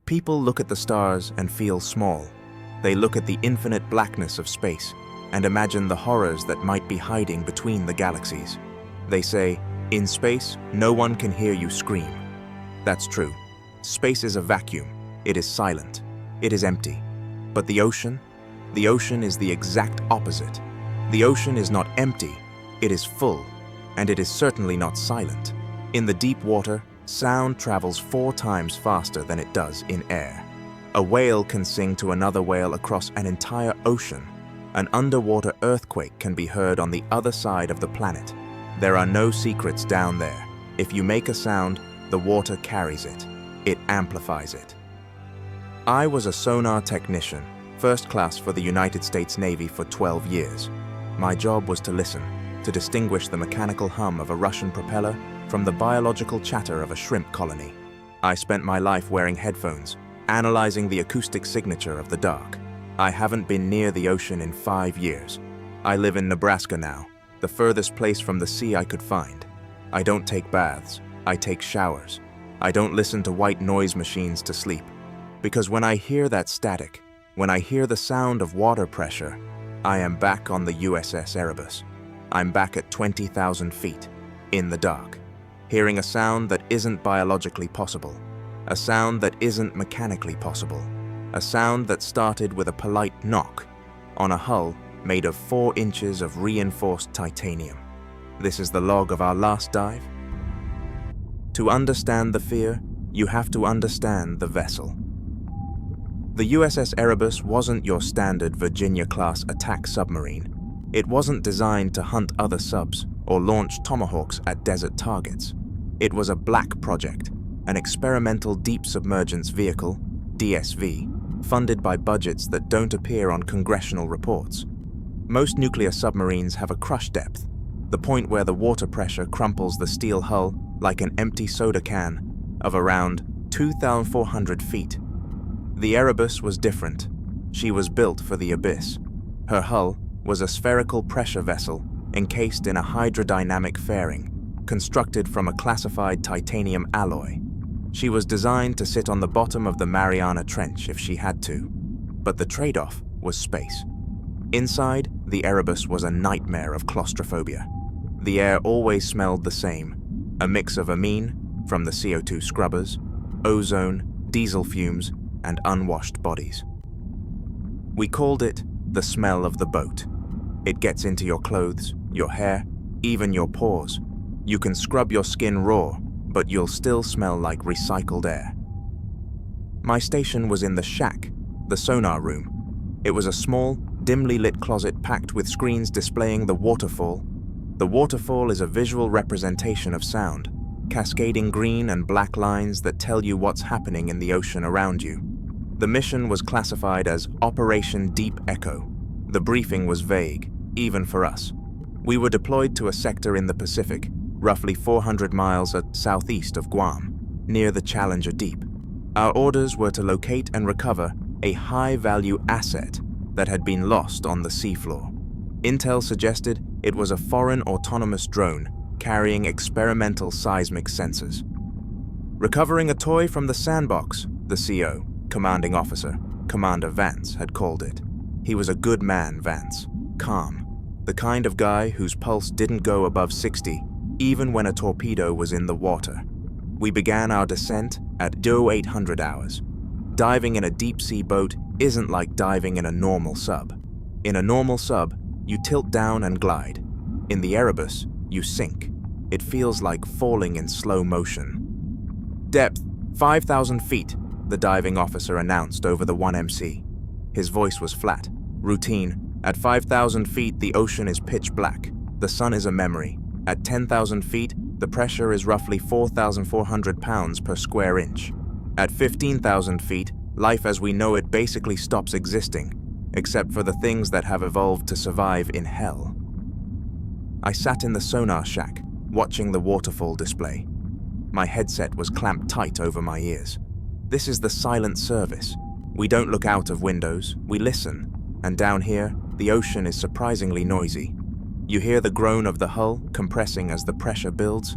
People look at the stars and feel small. They look at the infinite blackness of space and imagine the horrors that might be hiding between the galaxies. They say, in space, no one can hear you scream. That's true. Space is a vacuum. It is silent. It is empty. But the ocean? The ocean is the exact opposite. The ocean is not empty. It is full. And it is certainly not silent. In the deep water, sound travels 4 times faster than it does in air. A whale can sing to another whale across an entire ocean. An underwater earthquake can be heard on the other side of the planet. There are no secrets down there. If you make a sound, the water carries it. It amplifies it. I was a sonar technician, first class for the United States Navy for 12 years. My job was to listen, to distinguish the mechanical hum of a Russian propeller from the biological chatter of a shrimp colony. I spent my life wearing headphones, analyzing the acoustic signature of the dark. I haven't been near the ocean in 5 years. I live in Nebraska now, the furthest place from the sea I could find. I don't take baths, I take showers. I don't listen to white noise machines to sleep. Because when I hear that static, when I hear the sound of water pressure, I am back on the USS Erebus. I'm back at 20,000 feet, in the dark, hearing a sound that isn't biologically possible, a sound that isn't mechanically possible, a sound that started with a polite knock on a hull made of 4 inches of reinforced titanium. This is the log of our last dive. To understand the fear, you have to understand the vessel. The USS Erebus wasn't your standard Virginia-class attack submarine. It wasn't designed to hunt other subs or launch tomahawks at desert targets. It was a black project, an experimental deep-submergence vehicle, DSV, funded by budgets that don't appear on congressional reports. Most nuclear submarines have a crush depth, the point where the water pressure crumples the steel hull like an empty soda can, of around 2,400 feet. The Erebus was different. She was built for the abyss. Her hull was a spherical pressure vessel encased in a hydrodynamic fairing, constructed from a classified titanium alloy. She was designed to sit on the bottom of the Mariana Trench if she had to. But the trade-off was space. Inside, the Erebus was a nightmare of claustrophobia. The air always smelled the same, a mix of amine, from the CO2 scrubbers, ozone, diesel fumes, and unwashed bodies. We called it the smell of the boat. It gets into your clothes, your hair, even your pores. You can scrub your skin raw, but you'll still smell like recycled air. My station was in the shack, the sonar room. It was a small, dimly lit closet packed with screens displaying the waterfall. The waterfall is a visual representation of sound, cascading green and black lines that tell you what's happening in the ocean around you. The mission was classified as Operation Deep Echo. The briefing was vague, even for us. We were deployed to a sector in the Pacific, roughly 400 miles southeast of Guam, near the Challenger Deep. Our orders were to locate and recover a high-value asset that had been lost on the seafloor. Intel suggested it was a foreign autonomous drone carrying experimental seismic sensors. Recovering a toy from the sandbox, the CO, commanding officer, Commander Vance, had called it. He was a good man, Vance, calm, the kind of guy whose pulse didn't go above 60 even when a torpedo was in the water. We began our descent at 0800 hours. Diving in a deep-sea boat isn't like diving in a normal sub. In a normal sub, you tilt down and glide. In the Erebus, you sink. It feels like falling in slow motion. Depth, 5,000 feet, the diving officer announced over the 1MC. His voice was flat, routine. At 5,000 feet, the ocean is pitch black. The sun is a memory. At 10,000 feet, the pressure is roughly 4,400 pounds per square inch. At 15,000 feet, life as we know it basically stops existing, except for the things that have evolved to survive in hell. I sat in the sonar shack, watching the waterfall display. My headset was clamped tight over my ears. This is the silent service. We don't look out of windows, we listen. And down here, the ocean is surprisingly noisy. You hear the groan of the hull compressing as the pressure builds.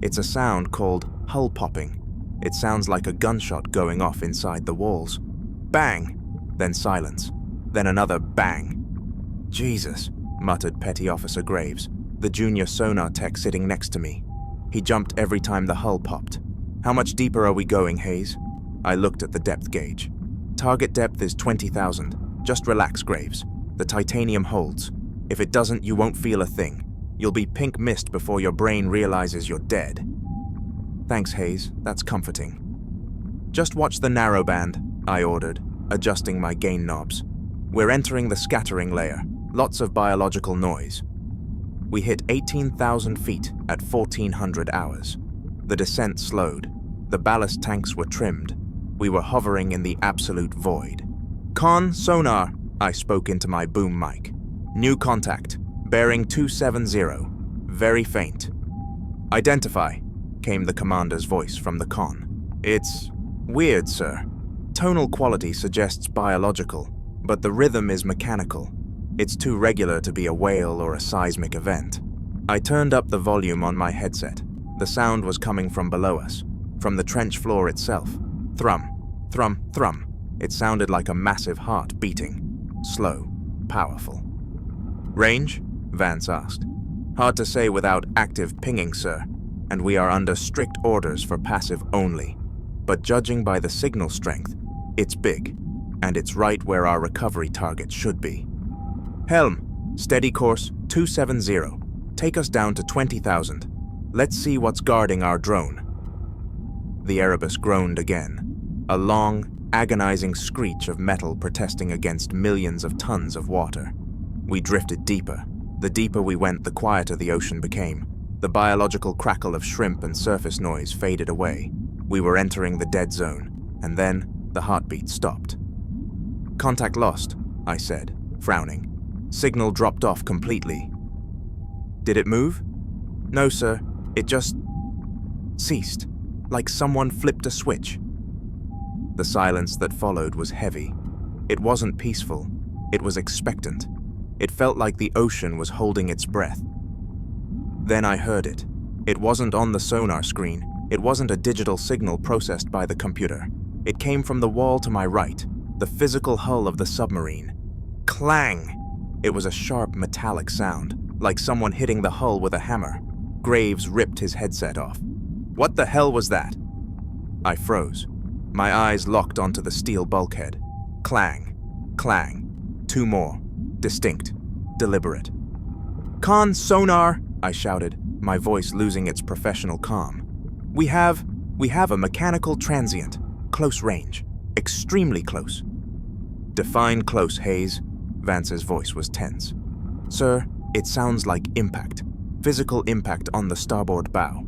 It's a sound called hull popping. It sounds like a gunshot going off inside the walls. Bang! Then silence. Then another bang. Jesus, muttered Petty Officer Graves, the junior sonar tech sitting next to me. He jumped every time the hull popped. How much deeper are we going, Hayes? I looked at the depth gauge. Target depth is 20,000. Just relax, Graves. The titanium holds. If it doesn't, you won't feel a thing. You'll be pink mist before your brain realizes you're dead. Thanks, Hayes. That's comforting. Just watch the narrowband, I ordered, adjusting my gain knobs. We're entering the scattering layer. Lots of biological noise. We hit 18,000 feet at 1,400 hours. The descent slowed. The ballast tanks were trimmed. We were hovering in the absolute void. Con, sonar, I spoke into my boom mic. New contact, bearing 270, very faint. Identify, came the commander's voice from the con. It's weird, sir. Tonal quality suggests biological, but the rhythm is mechanical. It's too regular to be a whale or a seismic event. I turned up the volume on my headset. The sound was coming from below us, from the trench floor itself. Thrum, thrum, thrum. It sounded like a massive heart beating. Slow, powerful. Range? Vance asked. Hard to say without active pinging, sir, and we are under strict orders for passive only. But judging by the signal strength, it's big, and it's right where our recovery target should be. Helm, steady course 270. Take us down to 20,000. Let's see what's guarding our drone. The Erebus groaned again, a long, agonizing screech of metal protesting against millions of tons of water. We drifted deeper. The deeper we went, the quieter the ocean became. The biological crackle of shrimp and surface noise faded away. We were entering the dead zone, and then the heartbeat stopped. Contact lost, I said, frowning. Signal dropped off completely. Did it move? No, sir. It just ceased, like someone flipped a switch. The silence that followed was heavy. It wasn't peaceful. It was expectant. It felt like the ocean was holding its breath. Then I heard it. It wasn't on the sonar screen. It wasn't a digital signal processed by the computer. It came from the wall to my right, the physical hull of the submarine. Clang! It was a sharp metallic sound, like someone hitting the hull with a hammer. Graves ripped his headset off. What the hell was that? I froze. My eyes locked onto the steel bulkhead. Clang. Clang. Two more. Distinct. Deliberate. Con sonar, I shouted, my voice losing its professional calm. We have a mechanical transient. Close range. Extremely close. Define close, Hayes. Vance's voice was tense. Sir, it sounds like impact. Physical impact on the starboard bow.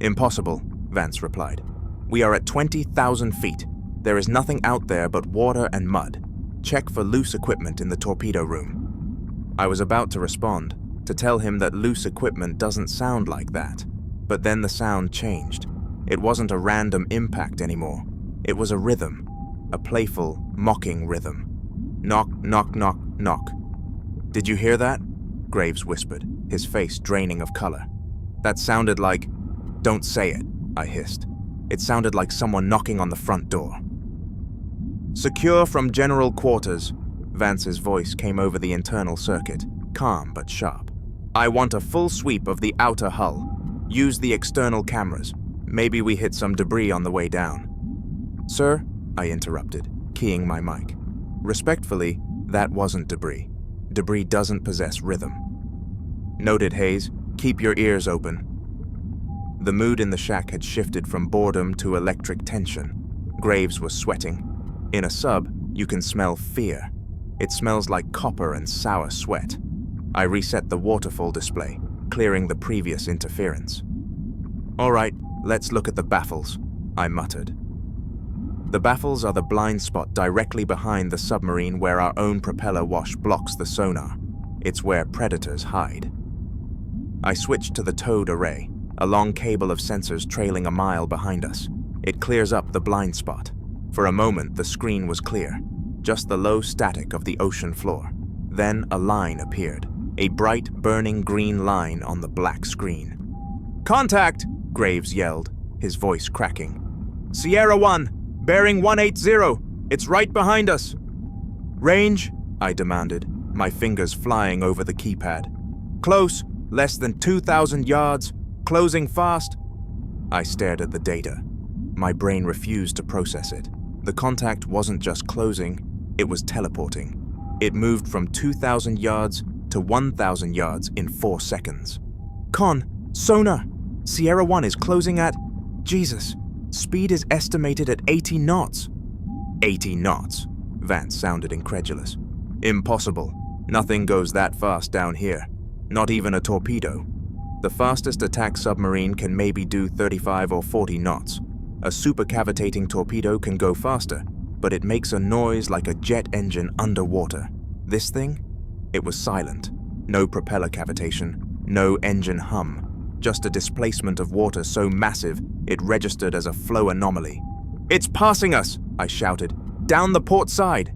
Impossible, Vance replied. We are at 20,000 feet. There is nothing out there but water and mud. Check for loose equipment in the torpedo room. I was about to respond, to tell him that loose equipment doesn't sound like that. But then the sound changed. It wasn't a random impact anymore. It was a rhythm. A playful, mocking rhythm. Knock, knock, knock, knock. Did you hear that? Graves whispered, his face draining of color. That sounded like... Don't say it, I hissed. It sounded like someone knocking on the front door. Secure from general quarters. Vance's voice came over the internal circuit, calm but sharp. I want a full sweep of the outer hull. Use the external cameras. Maybe we hit some debris on the way down. Sir, I interrupted, keying my mic. Respectfully, that wasn't debris. Debris doesn't possess rhythm. Noted, Hayes. Keep your ears open. The mood in the shack had shifted from boredom to electric tension. Graves was sweating. In a sub, you can smell fear. It smells like copper and sour sweat. I reset the waterfall display, clearing the previous interference. All right, let's look at the baffles, I muttered. The baffles are the blind spot directly behind the submarine where our own propeller wash blocks the sonar. It's where predators hide. I switched to the towed array, a long cable of sensors trailing a mile behind us. It clears up the blind spot. For a moment, the screen was clear, just the low static of the ocean floor. Then a line appeared, a bright, burning green line on the black screen. Contact! Graves yelled, his voice cracking. Sierra 1, bearing 180. It's right behind us. Range? I demanded, my fingers flying over the keypad. Close, less than 2,000 yards, closing fast. I stared at the data. My brain refused to process it. The contact wasn't just closing, it was teleporting. It moved from 2,000 yards to 1,000 yards in 4 seconds. Con, sonar! Sierra 1 is closing at... Jesus, speed is estimated at 80 knots. 80 knots? Vance sounded incredulous. Impossible. Nothing goes that fast down here. Not even a torpedo. The fastest attack submarine can maybe do 35 or 40 knots. A supercavitating torpedo can go faster, but it makes a noise like a jet engine underwater. This thing? It was silent. No propeller cavitation, no engine hum. Just a displacement of water so massive it registered as a flow anomaly. It's passing us, I shouted. Down the port side.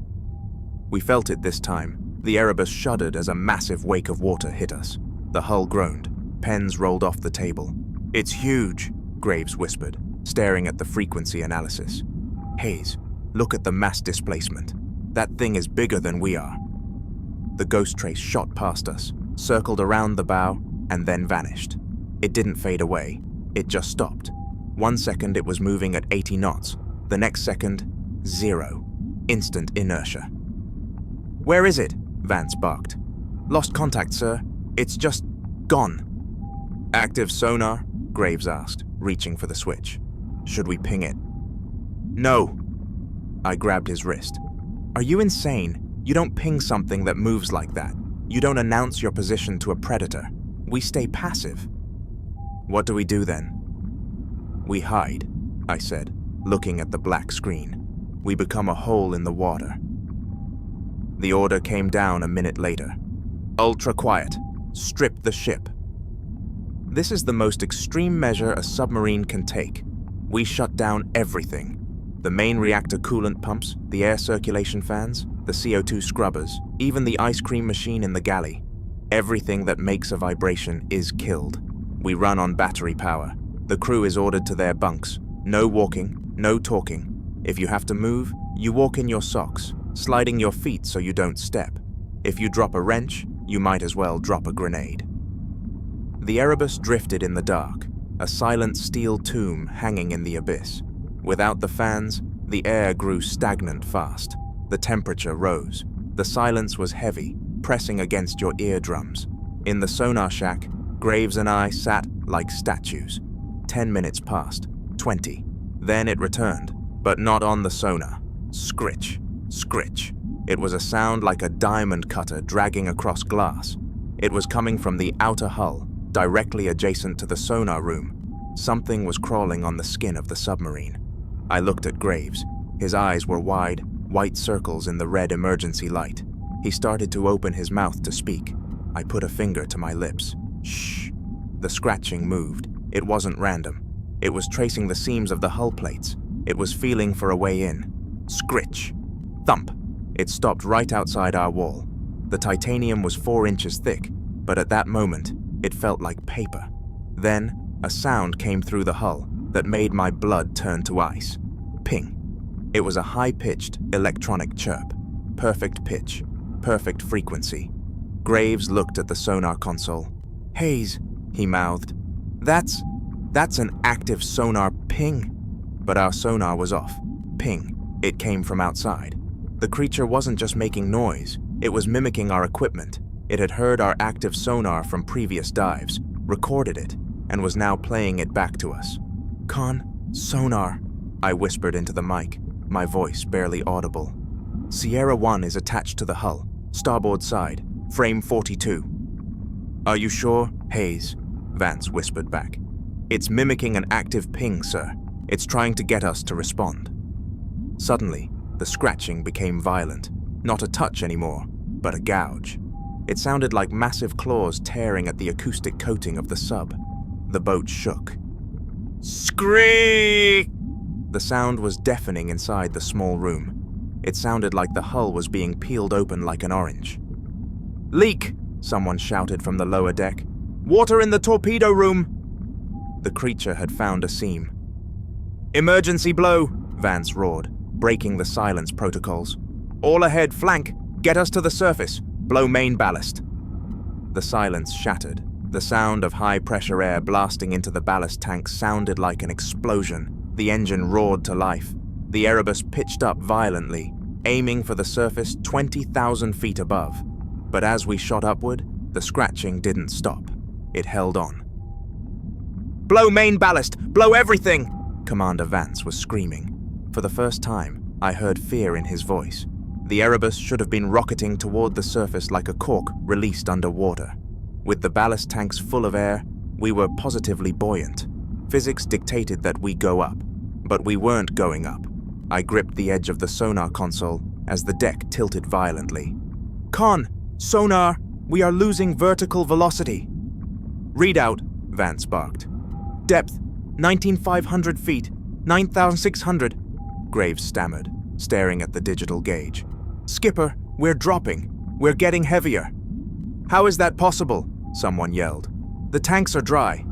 We felt it this time. The Erebus shuddered as a massive wake of water hit us. The hull groaned. Pens rolled off the table. It's huge, Graves whispered, staring at the frequency analysis. Hayes, look at the mass displacement. That thing is bigger than we are. The ghost trace shot past us, circled around the bow, and then vanished. It didn't fade away. It just stopped. 1 second it was moving at 80 knots. The next second, 0. Instant inertia. Where is it? Vance barked. Lost contact, sir. It's just gone. Active sonar? Graves asked, reaching for the switch. Should we ping it? No. I grabbed his wrist. Are you insane? You don't ping something that moves like that. You don't announce your position to a predator. We stay passive. What do we do then? We hide, I said, looking at the black screen. We become a hole in the water. The order came down a minute later. Ultra quiet. Strip the ship. This is the most extreme measure a submarine can take. We shut down everything. The main reactor coolant pumps, the air circulation fans, the CO2 scrubbers, even the ice cream machine in the galley. Everything that makes a vibration is killed. We run on battery power. The crew is ordered to their bunks. No walking, no talking. If you have to move, you walk in your socks, sliding your feet so you don't step. If you drop a wrench, you might as well drop a grenade. The Erebus drifted in the dark, a silent steel tomb hanging in the abyss. Without the fans, the air grew stagnant fast. The temperature rose. The silence was heavy, pressing against your eardrums. In the sonar shack, Graves and I sat like statues. 10 minutes passed, 20. Then it returned, but not on the sonar. Scritch, scritch. It was a sound like a diamond cutter dragging across glass. It was coming from the outer hull, directly adjacent to the sonar room. Something was crawling on the skin of the submarine. I looked at Graves. His eyes were wide, white circles in the red emergency light. He started to open his mouth to speak. I put a finger to my lips. Shh. The scratching moved. It wasn't random. It was tracing the seams of the hull plates. It was feeling for a way in. Scritch. Thump. It stopped right outside our wall. The titanium was 4 inches thick, but at that moment, it felt like paper. Then, a sound came through the hull that made my blood turn to ice. Ping. It was a high-pitched electronic chirp. Perfect pitch. Perfect frequency. Graves looked at the sonar console. Hayes, he mouthed. That's an active sonar ping. But our sonar was off. Ping. It came from outside. The creature wasn't just making noise. It was mimicking our equipment. It had heard our active sonar from previous dives, recorded it, and was now playing it back to us. Sonar, I whispered into the mic, my voice barely audible. Sierra 1 is attached to the hull, starboard side, frame 42. Are you sure, Hayes? Vance whispered back. It's mimicking an active ping, sir. It's trying to get us to respond. Suddenly, the scratching became violent. Not a touch anymore, but a gouge. It sounded like massive claws tearing at the acoustic coating of the sub. The boat shook. Screech! The sound was deafening inside the small room. It sounded like the hull was being peeled open like an orange. Leak! Someone shouted from the lower deck. Water in the torpedo room! The creature had found a seam. Emergency blow, Vance roared, breaking the silence protocols. All ahead, flank, get us to the surface, blow main ballast. The silence shattered. The sound of high-pressure air blasting into the ballast tank sounded like an explosion. The engine roared to life. The Erebus pitched up violently, aiming for the surface 20,000 feet above. But as we shot upward, the scratching didn't stop. It held on. Blow main ballast! Blow everything! Commander Vance was screaming. For the first time, I heard fear in his voice. The Erebus should have been rocketing toward the surface like a cork released underwater. With the ballast tanks full of air, we were positively buoyant. Physics dictated that we go up, but we weren't going up. I gripped the edge of the sonar console as the deck tilted violently. Con! Sonar! We are losing vertical velocity! Readout, Vance barked. Depth, 19,500 feet, 9,600, Graves stammered, staring at the digital gauge. Skipper, we're dropping. We're getting heavier. How is that possible? Someone yelled. The tanks are dry.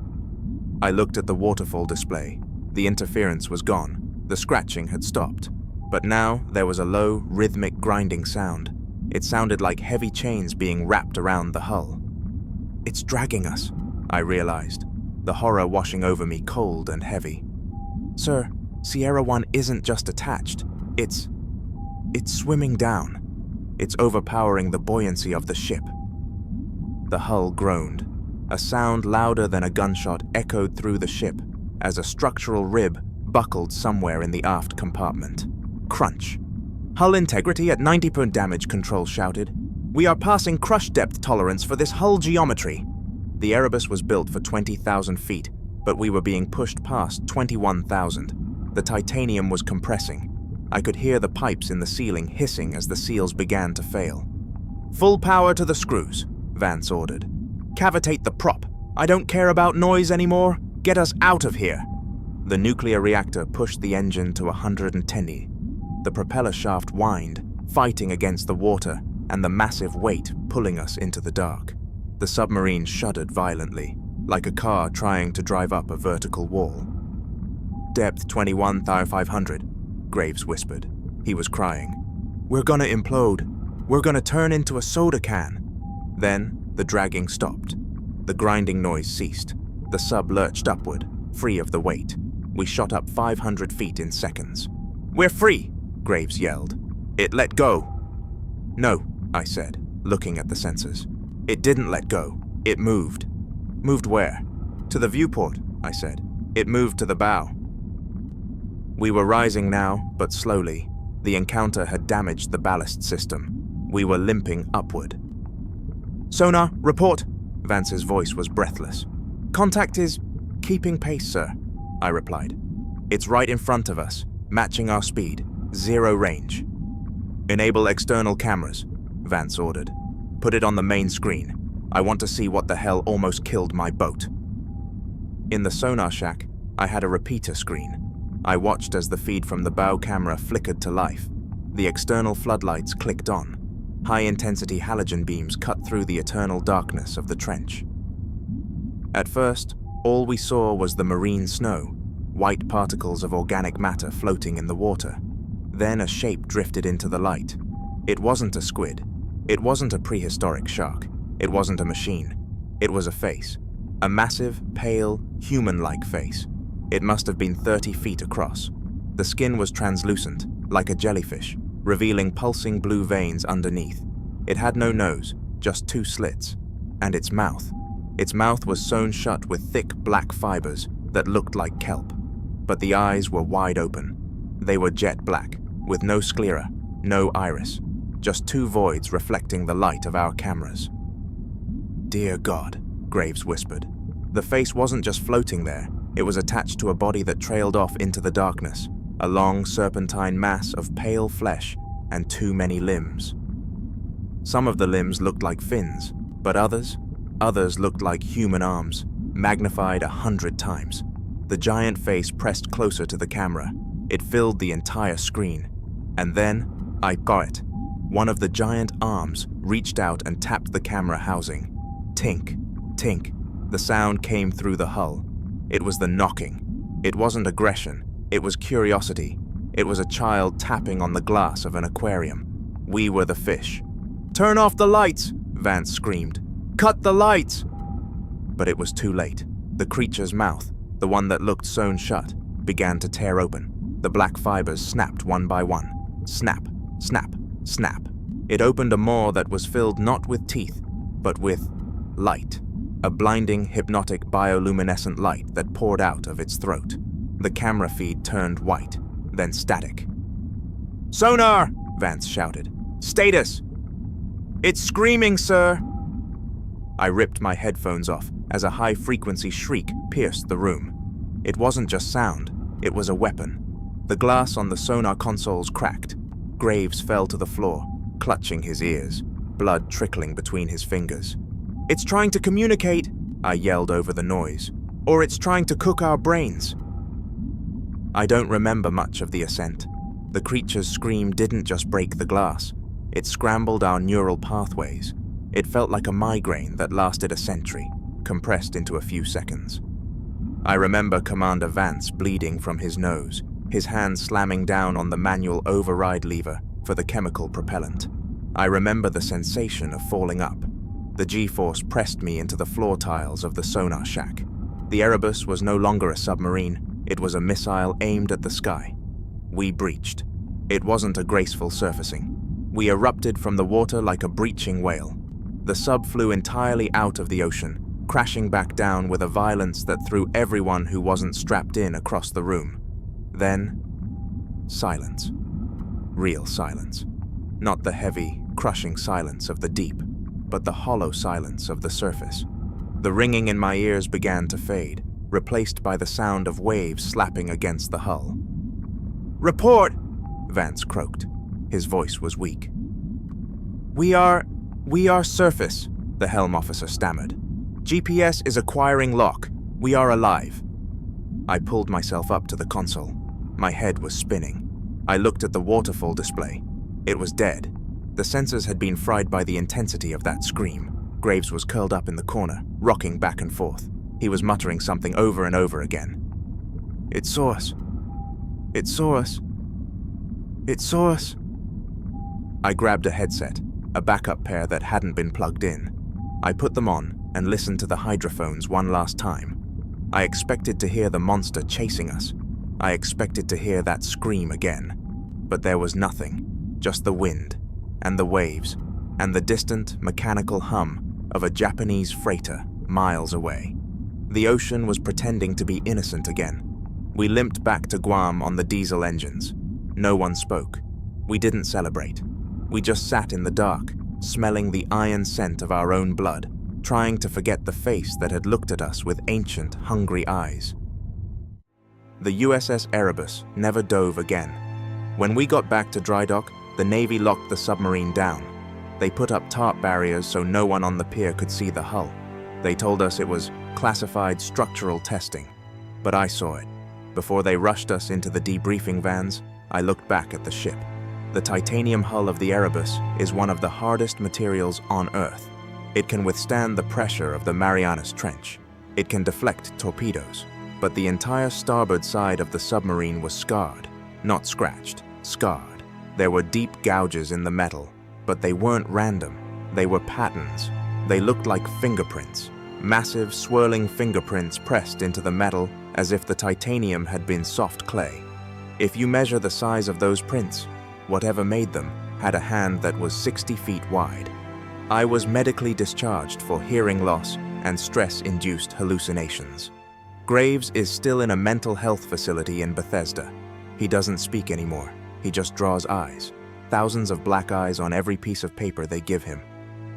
I looked at the waterfall display. The interference was gone. The scratching had stopped. But now there was a low, rhythmic grinding sound. It sounded like heavy chains being wrapped around the hull. It's dragging us, I realized, the horror washing over me cold and heavy. Sir, Sierra 1 isn't just attached. It's swimming down. It's overpowering the buoyancy of the ship. The hull groaned. A sound louder than a gunshot echoed through the ship as a structural rib buckled somewhere in the aft compartment. Crunch. Hull integrity at 90% damage, Control shouted. We are passing crush depth tolerance for this hull geometry. The Erebus was built for 20,000 feet, but we were being pushed past 21,000. The titanium was compressing. I could hear the pipes in the ceiling hissing as the seals began to fail. Full power to the screws, Vance ordered. Cavitate the prop. I don't care about noise anymore. Get us out of here. The nuclear reactor pushed the engine to 110. The propeller shaft whined, fighting against the water and the massive weight pulling us into the dark. The submarine shuddered violently, like a car trying to drive up a vertical wall. Depth 21,500, Graves whispered. He was crying. We're gonna implode. We're gonna turn into a soda can. Then, the dragging stopped. The grinding noise ceased. The sub lurched upward, free of the weight. We shot up 500 feet in seconds. We're free, Graves yelled. It let go. No, I said, looking at the sensors. It didn't let go. It moved. Moved where? To the viewport, I said. It moved to the bow. We were rising now, but slowly. The encounter had damaged the ballast system. We were limping upward. Sonar, report. Vance's voice was breathless. Contact is keeping pace, sir, I replied. It's right in front of us, matching our speed, 0 range. Enable external cameras, Vance ordered. Put it on the main screen. I want to see what the hell almost killed my boat. In the sonar shack, I had a repeater screen. I watched as the feed from the bow camera flickered to life. The external floodlights clicked on. High-intensity halogen beams cut through the eternal darkness of the trench. At first, all we saw was the marine snow, white particles of organic matter floating in the water. Then a shape drifted into the light. It wasn't a squid. It wasn't a prehistoric shark. It wasn't a machine. It was a face. A massive, pale, human-like face. It must have been 30 feet across. The skin was translucent, like a jellyfish, revealing pulsing blue veins underneath. It had no nose, just 2 slits. And its mouth. Its mouth was sewn shut with thick black fibers that looked like kelp. But the eyes were wide open. They were jet black, with no sclera, no iris. Just 2 voids reflecting the light of our cameras. Dear God, Graves whispered. The face wasn't just floating there. It was attached to a body that trailed off into the darkness, a long serpentine mass of pale flesh and too many limbs. Some of the limbs looked like fins, but others looked like human arms, magnified 100 times. The giant face pressed closer to the camera. It filled the entire screen. And then, I got it. One of the giant arms reached out and tapped the camera housing. Tink, tink. The sound came through the hull. It was the knocking. It wasn't aggression. It was curiosity. It was a child tapping on the glass of an aquarium. We were the fish. "Turn off the lights!" Vance screamed. "Cut the lights!" But it was too late. The creature's mouth, the one that looked sewn shut, began to tear open. The black fibers snapped one by one. Snap, snap, snap. It opened a maw that was filled not with teeth, but with light. A blinding, hypnotic, bioluminescent light that poured out of its throat. The camera feed turned white, then static. "Sonar!" Vance shouted. "Status!" "It's screaming, sir!" I ripped my headphones off as a high-frequency shriek pierced the room. It wasn't just sound, it was a weapon. The glass on the sonar consoles cracked. Graves fell to the floor, clutching his ears, blood trickling between his fingers. "It's trying to communicate," I yelled over the noise. "Or it's trying to cook our brains." I don't remember much of the ascent. The creature's scream didn't just break the glass. It scrambled our neural pathways. It felt like a migraine that lasted a century, compressed into a few seconds. I remember Commander Vance bleeding from his nose, his hand slamming down on the manual override lever for the chemical propellant. I remember the sensation of falling up. The G-force pressed me into the floor tiles of the sonar shack. The Erebus was no longer a submarine, it was a missile aimed at the sky. We breached. It wasn't a graceful surfacing. We erupted from the water like a breaching whale. The sub flew entirely out of the ocean, crashing back down with a violence that threw everyone who wasn't strapped in across the room. Then, silence. Real silence. Not the heavy, crushing silence of the deep, but the hollow silence of the surface. The ringing in my ears began to fade, replaced by the sound of waves slapping against the hull. "Report!" Vance croaked. His voice was weak. We are surface," the helm officer stammered. "GPS is acquiring lock. We are alive." I pulled myself up to the console. My head was spinning. I looked at the waterfall display. It was dead. The sensors had been fried by the intensity of that scream. Graves was curled up in the corner, rocking back and forth. He was muttering something over and over again. "It saw us. It saw us. It saw us." I grabbed a headset, a backup pair that hadn't been plugged in. I put them on and listened to the hydrophones one last time. I expected to hear the monster chasing us. I expected to hear that scream again. But there was nothing, just the wind, and the waves, and the distant, mechanical hum of a Japanese freighter miles away. The ocean was pretending to be innocent again. We limped back to Guam on the diesel engines. No one spoke. We didn't celebrate. We just sat in the dark, smelling the iron scent of our own blood, trying to forget the face that had looked at us with ancient, hungry eyes. The USS Erebus never dove again. When we got back to dry dock, the Navy locked the submarine down. They put up tarp barriers so no one on the pier could see the hull. They told us it was classified structural testing, but I saw it. Before they rushed us into the debriefing vans, I looked back at the ship. The titanium hull of the Erebus is one of the hardest materials on Earth. It can withstand the pressure of the Marianas Trench. It can deflect torpedoes. But the entire starboard side of the submarine was scarred. Not scratched, scarred. There were deep gouges in the metal, but they weren't random. They were patterns. They looked like fingerprints. Massive, swirling fingerprints pressed into the metal as if the titanium had been soft clay. If you measure the size of those prints, whatever made them had a hand that was 60 feet wide. I was medically discharged for hearing loss and stress-induced hallucinations. Graves is still in a mental health facility in Bethesda. He doesn't speak anymore. He just draws eyes. Thousands of black eyes on every piece of paper they give him.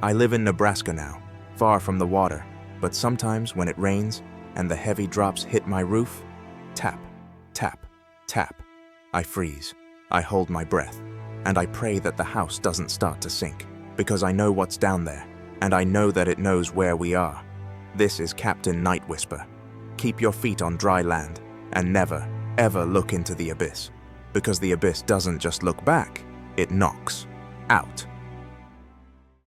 I live in Nebraska now, far from the water, but sometimes when it rains and the heavy drops hit my roof, tap, tap, tap, I freeze. I hold my breath, and I pray that the house doesn't start to sink, because I know what's down there, and I know that it knows where we are. This is Captain Nightwhisper. Keep your feet on dry land, and never, ever look into the abyss, because the abyss doesn't just look back, it knocks out.